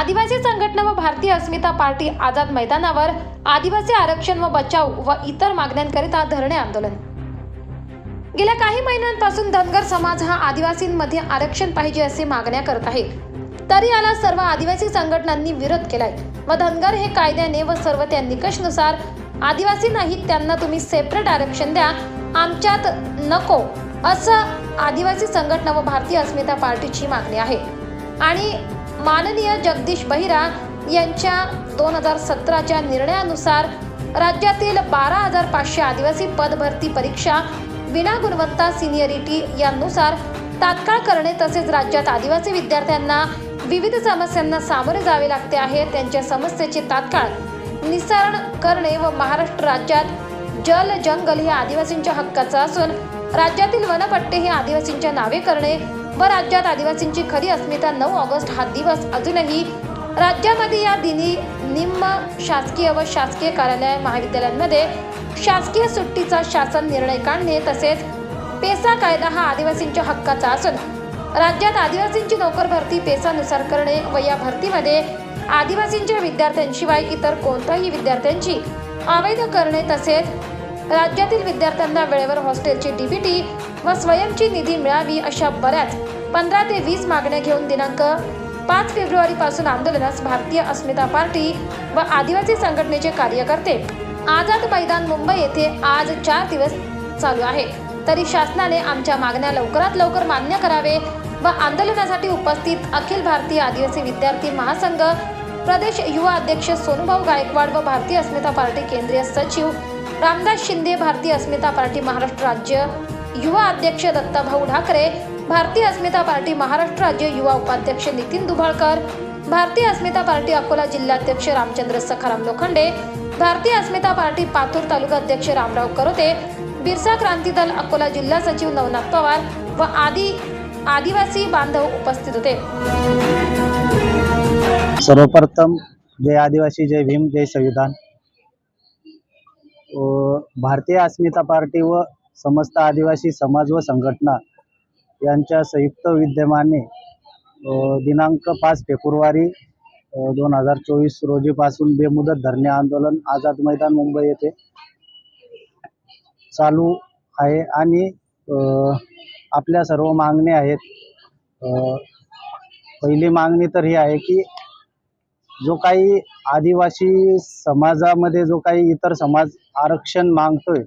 आदिवासी संघटना व भारतीय अस्मिता पार्टी आझाद मैदानावर आदिवासी आरक्षण व बचाव व इतर मागण्यांकरिता धरणे आंदोलन। गेल्या काही महिन्यांपासून धनगर समाज हा आदिवासींमध्ये आरक्षण पाहिजे असे मागण्या करत आहे, तरी याला सर्व आदिवासी संघटनांनी विरोध केलाय व धनगर हे कायद्याने व सर्व त्या निकषानुसार आदिवासी नाहीत त्यांना तुम्ही सेपरेट आरक्षण द्या, आमच्यात नको असं आदिवासी संघटना व भारतीय अस्मिता पार्टीची मागणी आहे। आणि माननीय जगदीश बहिरा यांच्या 2017च्या निर्णयानुसार राज्यातील 12,500 आदिवासी पद भरती परीक्षा विना गुणवत्ता सिनियरिटी यानुसार तात्काळ करणे तसेच राज्यात आदिवासी विद्यार्थ्यांना विविध समस्यांना सामोरे जावे लागते आहे, त्यांच्या समस्येचे तात्काळ निस्तारण करणे व महाराष्ट्र राज्यात जल जंगल हे आदिवासींच्या हक्काचं असून राज्यातील वनपट्टे हे आदिवासींच्या नावे करणे व राज्यात आदिवासींची खरी अस्मिता 9 ऑगस्ट हा दिवस अजूनही राज्यामध्ये या दिनी निम्न शासकीय व शासकीय कार्यालय महाविद्यालयांमध्ये शासकीय सुट्टीचा शासन निर्णय काढणे तसेच पेसा कायदा हा आदिवासींच्या हक्काचा असून राज्यात आदिवासींची नोकर भरती पेसानुसार करणे व या भरतीमध्ये आदिवासींच्या विद्यार्थ्यांशिवाय इतर कोणत्याही विद्यार्थ्यांची अवैध करणे तसेच राज्यातील विद्यार्थ्यांना वेळेवर हॉस्टेलची डीबीटी व स्वयंची निधी मिळावी अशा बऱ्याच 15 ते 20 मागण्या घेऊन दिनांक 5 फेब्रुवारी पासून आंदोलनास भारतीय अस्मिता पार्टी व आदिवासी संघटनेचे कार्यकर्ते आझाद मैदान मुंबई येथे आज 4 दिवस चालू आहे, तरी शासनाने आमच्या मागण्या लवकरात लवकर मान्य करावे व आंदोलनासाठी उपस्थित अखिल भारतीय आदिवासी विद्यार्थी महासंघ प्रदेश युवा अध्यक्ष सोनूभाऊ गायकवाड व भारतीय अस्मिता पार्टी केंद्रीय सचिव रामदास शिंदे, भारतीय अस्मिता पार्टी महाराष्ट्र राज्य युवा अध्यक्ष दत्ताभाऊ ढाकरे, भारतीय अस्मिता पार्टी महाराष्ट्र राज्य युवा उपाध्यक्ष नितीन दुभाळकर, भारतीय अस्मिता पार्टी अकोला जिल्हाध्यक्ष रामचंद्र सखाराम लोखंडे, भारतीय अस्मिता पार्टी पातूर तालुका अध्यक्ष रामराव करोते, बिरसा क्रांती दल अकोला जिल्हा सचिव नवनाथ पवार व आदिवासी बांधव उपस्थित होते। सर्वप्रथम जय आदिवासी, जय भीम, जय संविधान। भारतीय अस्मिता पार्टी व समस्त आदिवासी समाज व संघटना यांच्या संयुक्त विद्यमाने दिनांक 5 फेब्रुवारी 2024 रोजीपासून बेमुदत धरणे आंदोलन आझाद मैदान मुंबई येथे चालू आहे आणि आपल्या सर्व मागण्या आहेत। पहिली मागणी तर ही आहे की जो काही आदिवासी समाजामध्ये जो काही इतर समाज आरक्षण मागतोय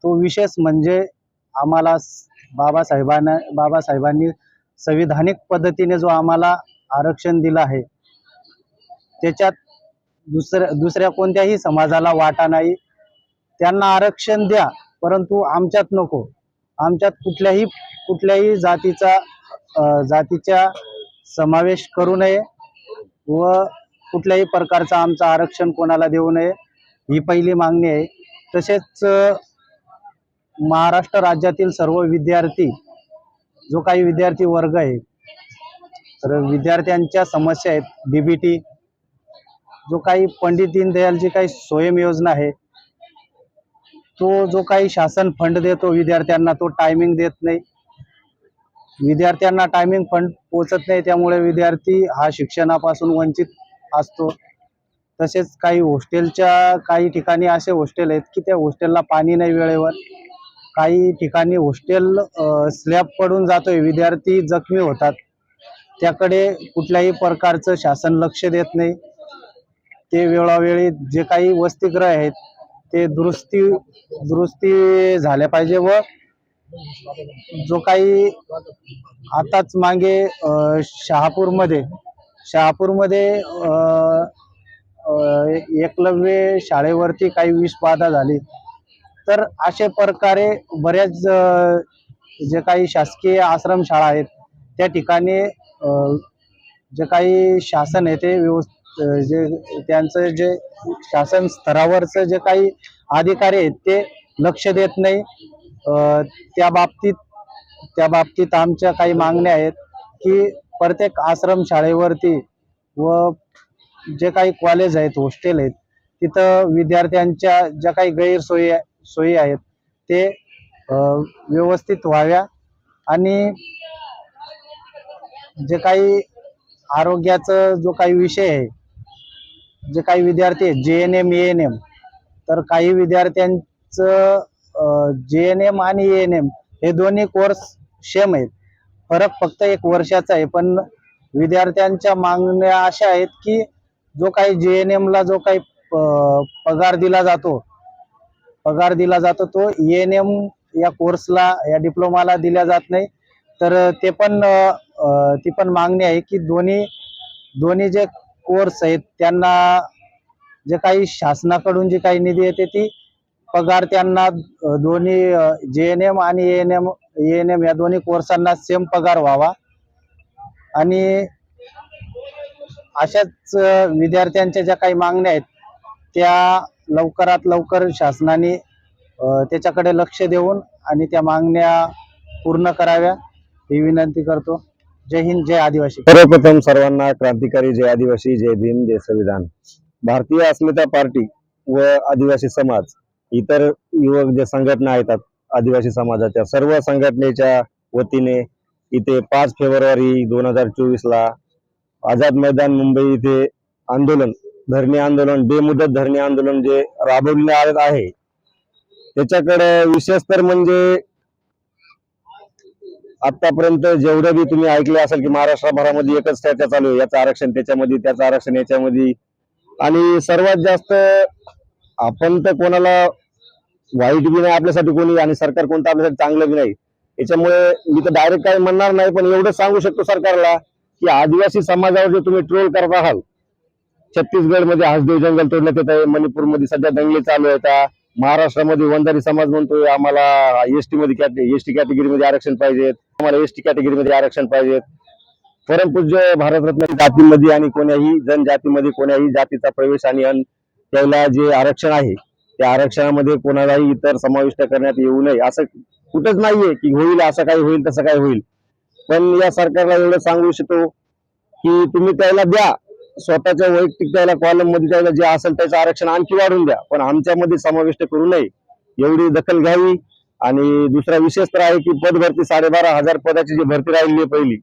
तो विशेष म्हणजे आम्हाला बाबासाहेबांनी संविधानिक पद्धतीने जो आम्हाला आरक्षण दिलं आहे त्याच्यात दुसऱ्या कोणत्याही समाजाला वाटा नाही। त्यांना आरक्षण द्या, परंतु आमच्यात नको। आमच्यात कुठल्याही जातीच्या समावेश करू नये व कुठल्याही प्रकारचं आमचं आरक्षण कोणाला देऊ नये, ही पहिली मागणी आहे। तसेच महाराष्ट्र राज्यातील सर्व विद्यार्थी जो काही विद्यार्थी वर्ग आहे तर विद्यार्थ्यांच्या समस्या आहेत, डीबीटी, जो काही पंडित दीनदयालजी काही स्वयं योजना आहे तो जो काही शासन फंड देतो विद्यार्थ्यांना तो टायमिंग देत नाही, विद्यार्थ्यांना टायमिंग फंड पोचत नाही, त्यामुळे विद्यार्थी हा शिक्षणापासून वंचित असतो। तसेच काही ठिकाणी असे हॉस्टेल आहेत की त्या हॉस्टेलला पाणी नाही वेळेवर, काही ठिकाणी हॉस्टेल स्लॅब पडून जातोय, विद्यार्थी जखमी होतात, त्याकडे कुठल्याही प्रकारचं शासन लक्ष देत नाही। ते वेळोवेळी जे काही वसतिगृह आहेत ते दुरुस्ती झाल्या पाहिजे व जो काही आताच मागे शहापूरमध्ये एकलव्य शाळेवरती काही विषबाधा झाली, तर अशा प्रकारे बऱ्याच जे काही शासकीय आश्रमशाळा आहेत त्या ठिकाणी जे काही शासन आहे ते त्यांचं जे शासन स्तरावरचं जे काही अधिकारी आहेत ते लक्ष देत नाही। त्या बाबतीत आमच्या काही मागण्या आहेत की प्रत्येक आश्रमशाळेवरती व जे काही कॉलेज आहेत, हॉस्टेल आहेत, तिथं विद्यार्थ्यांच्या ज्या काही गैरसोयी आहेत ते व्यवस्थित व्हाव्या आणि जे काही आरोग्याचं जो काही विषय आहे, जे काही विद्यार्थी आहेत JNM ANM, तर काही विद्यार्थ्यांचं JNM आणि ANM हे दोन्ही कोर्स सेम आहेत. फरक फक्त 1 वर्षाचा आहे. पण विद्यार्थ्यांच्या मागण्या अशा आहेत की जो काही JNM ला जो काही पगार दिला जातो तो ANM या कोर्सला, या डिप्लोमाला दिला जात नाही. तर ती पण मागणी आहे की दोन्ही जे कोर्स आहेत त्यांना जे काही शासनाकडून जी काही निधी येते ती पगार त्यांना दोन्ही JNM आणि ANM या दोन्ही कोर्सांना सेम पगार व्हावा. आणि अशाच विद्यार्थ्यांच्या ज्या काही मागण्या आहेत त्या लवकरात लवकर शासनाने त्याच्याकडे लक्ष देऊन आणि त्या मागण्या पूर्ण कराव्या ही विनंती करतो. जय हिंद, जय आदिवासी. सर्वप्रथम सर्वांना क्रांतिकारी जय आदिवासी, जय भीम, जय संविधान. भारतीय अस्मिता पार्टी व आदिवासी समाज, इतर युवक जे संघटना आहेत आदिवासी समाजाच्या, सर्व संघटनेच्या वतीने इथे 5 फेब्रुवारी 2024 ला आझाद मैदान मुंबई इथे धरणे आंदोलन, बेमुदत धरणे आंदोलन जे राबवण्यात आहे, त्याच्याकडे विशेष तर म्हणजे आतापर्यंत जेवढं बी तुम्ही ऐकले असेल की महाराष्ट्रभरामध्ये एकच चर्चा चालू आहे, याचं आरक्षण त्याच्यामध्ये, त्याचं आरक्षण याच्यामध्ये. आणि सर्वात जास्त आपण तर कोणाला वाईट बी नाही आपल्यासाठी कोणी, आणि सरकार कोणतं आपल्यासाठी चांगलं बी नाही. याच्यामुळे मी तर डायरेक्ट काही म्हणणार नाही, पण एवढं सांगू शकतो सरकारला की आदिवासी समाजावर जे तुम्ही ट्रोल करत आहात, छत्तीसगडमध्ये हसदेव जंगल तोडण्यात येत आहे, मणिपूरमध्ये सध्या दंगली चालू आहेत, महाराष्ट्रामध्ये वंजारी समाज म्हणतोय आम्हाला एसटी कॅटेगरीमध्ये आरक्षण पाहिजेत, आम्हाला एसटी कॅटेगरीमध्ये आरक्षण पाहिजेत. परमपूज्य भारतरत्न जातीमध्ये आणि कोण्याही जनजातीमध्ये कोण्याही जातीचा प्रवेश आणि त्याला जे आरक्षण आहे त्या आरक्षणामध्ये कोणालाही इतर समाविष्ट करण्यात येऊ नये, असं कुठंच नाहीये की होईल असं काही होईल तसं काय होईल. पण या सरकारला एवढं सांगू इच्छितो की तुम्ही त्याला द्या, स्वतःच्या वैयक्तिक त्याला कॉलम मध्ये त्याला जे असेल त्याचं आरक्षण आणखी वाढून द्या, पण आमच्यामध्ये समाविष्ट करू नये, एवढी दखल घ्यावी. आणि दुसरा विशेष तर आहे की पदभरती 12,500 पदाची जी भरती राहिली आहे पहिली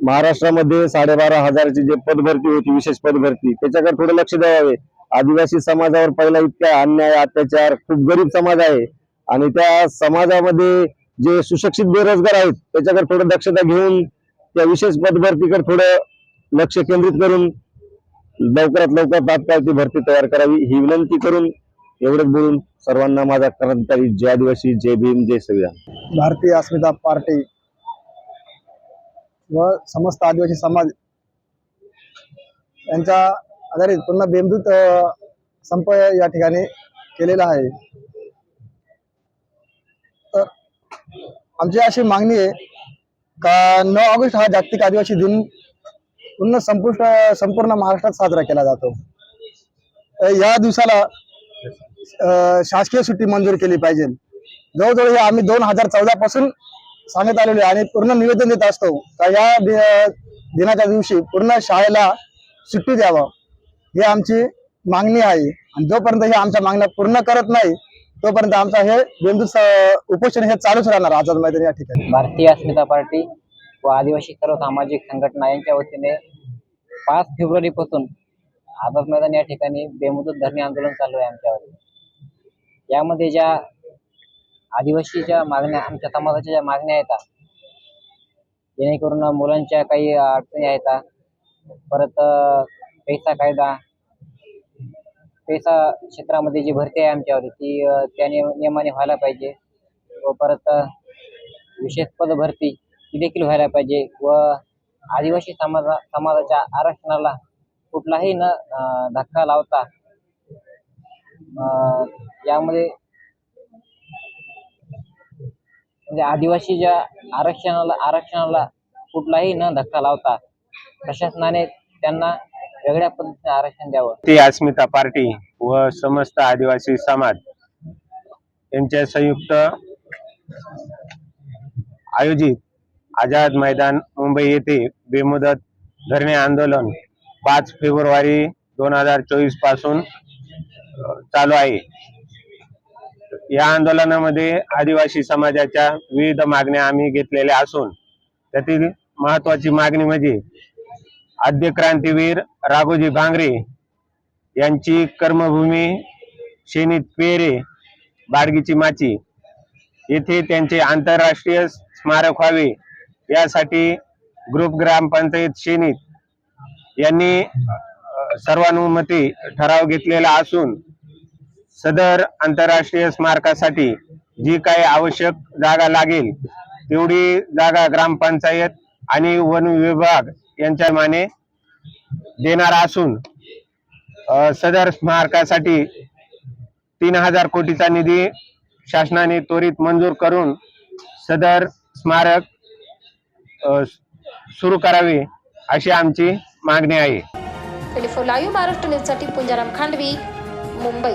महाराष्ट्रामध्ये, 12,500ची जे पदभरती होती, विशेष पदभरती, त्याच्याकडे थोडं लक्ष द्यावे. आदिवासी समाजावर पहिला इतका अन्याय अत्याचार, खूप गरीब समाज आहे आणि त्या समाजामध्ये जे सुशिक्षित बेरोजगार आहेत त्याच्याकडे थोडं दक्षता घेऊन त्या विशेष पदभरतीकडे थोडं लक्ष केंद्रित करून लवकरात लवकर तात्काळ ती भरती तयार करावी ही विनंती करून एवढंच बोलून सर्वांना माझा क्रांतिकारी जय आदिवासी, जय भीम, जय संविधान. भारतीय अस्मिता पार्टी व समस्त आदिवासी समाज यांच्या आधारित पुन्हा बेमुदत संप या ठिकाणी केलेला आहे. तर आमची अशी मागणी आहे का 9 ऑगस्ट हा जागतिक आदिवासी दिन पुन्हा संपूर्ण महाराष्ट्रात साजरा केला जातो. या दिवसाला शासकीय सुट्टी मंजूर केली पाहिजे. जवळजवळ हे आम्ही 2014 पासून सांगत आलेलो आहे आणि पूर्ण निवेदन देत असतो का या दिनाच्या दिवशी पूर्ण शाळेला सुट्टी द्यावं, ही आमची मागणी आहे. आणि जोपर्यंत हे आमच्या मागण्या पूर्ण करत नाही तोपर्यंत आमचा हे बेमुदत उपोषण हे चालूच राहणार आझाद मैदान या ठिकाणी. भारतीय अस्मिता पार्टी व आदिवासी सर्व सामाजिक संघटना यांच्या वतीने 5 फेब्रुवारी पासून आझाद मैदान या ठिकाणी बेमुदत धरणे आंदोलन चालू आहे आमच्यावर. यामध्ये ज्या आदिवासीच्या मागण्या, आमच्या समाजाच्या ज्या मागण्या आहेत, जेणेकरून मुलांच्या काही अडचणी आहेत, परत पैसा कायदा, पैसा क्षेत्रामध्ये जी भरती आहे आमच्यावर ती त्या नियमाने व्हायला पाहिजे, व परत विशेष पद भरती ती देखील व्हायला पाहिजे, व आदिवासी समाजाच्या आरक्षणाला कुठलाही न धक्का लावता यामध्ये म्हणजे आदिवासीच्या आरक्षणाला कुठलाही न धक्का लावता प्रशासनाने त्यांना वेगळ्या पद्धतीने आरक्षण द्यावं. ती अस्मिता पार्टी व समस्त आदिवासी समाज यांच्या संयुक्त आयोजित आझाद मैदान मुंबई येथे बेमुदत धरणे आंदोलन 5 फेब्रुवारी 2024 पासून चालू आहे. या आंदोलनामध्ये आदिवासी समाजाच्या विविध मागण्या आम्ही घेतलेल्या असून त्यातील महत्वाची मागणी म्हणजे आद्य क्रांतीवीर राघोजी भांगरे यांची कर्मभूमी शेणीत पेरे बाडगीची माची येथे त्यांचे आंतरराष्ट्रीय स्मारक व्हावे यासाठी ग्रुप ग्रामपंचायत शेणीत यांनी सर्वानुमते ठराव घेतलेला असून सदर आंतरराष्ट्रीय स्मारकासाठी जी काही आवश्यक जागा लागेल तेवढी जागा ग्रामपंचायत आणि वन विभाग यांच्या माने देणार असून सदर स्मारकासाठी 3000 कोटीचा निधी शासनाने त्वरित मंजूर करून सदर स्मारक सुरू करावे अशी आमची मागणी आहे. 24 लाईव्ह महाराष्ट्र न्यूजसाठी पुंजाराम खांडवी, मुंबई.